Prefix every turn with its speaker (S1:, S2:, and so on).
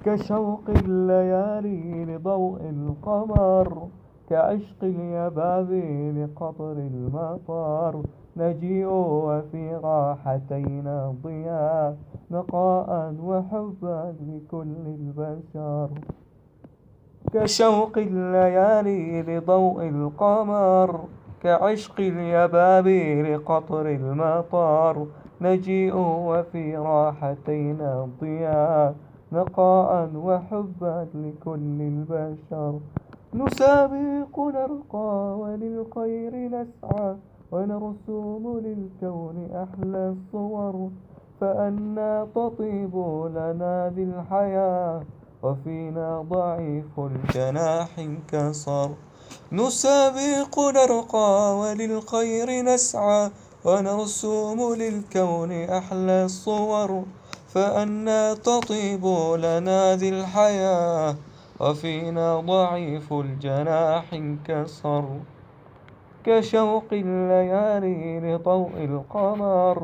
S1: كشوق الليالي لضوء القمر، كعشق اليبابي لقطر المطر. نجيء وفي راحتينا ضياء، نقاء وحبا لكل البشر. كشوق الليالي لضوء القمر، كعشق اليبابي لقطر المطر. نجيء وفي راحتينا ضياء، نقاء وحبا لكل البشر. نسابق نرقى وللخير نسعى، ونرسم للكون أحلى الصور. فأنى تطيب لنا ذي الحياة، وفينا ضعيف الجناح انكسر. نسابق نرقى وللخير نسعى، ونرسم للكون أحلى الصور. فأنى تطيب لنا ذي الحياة، وفينا ضعيف الجناح انكسر. كشوق الليالي لضوء القمر،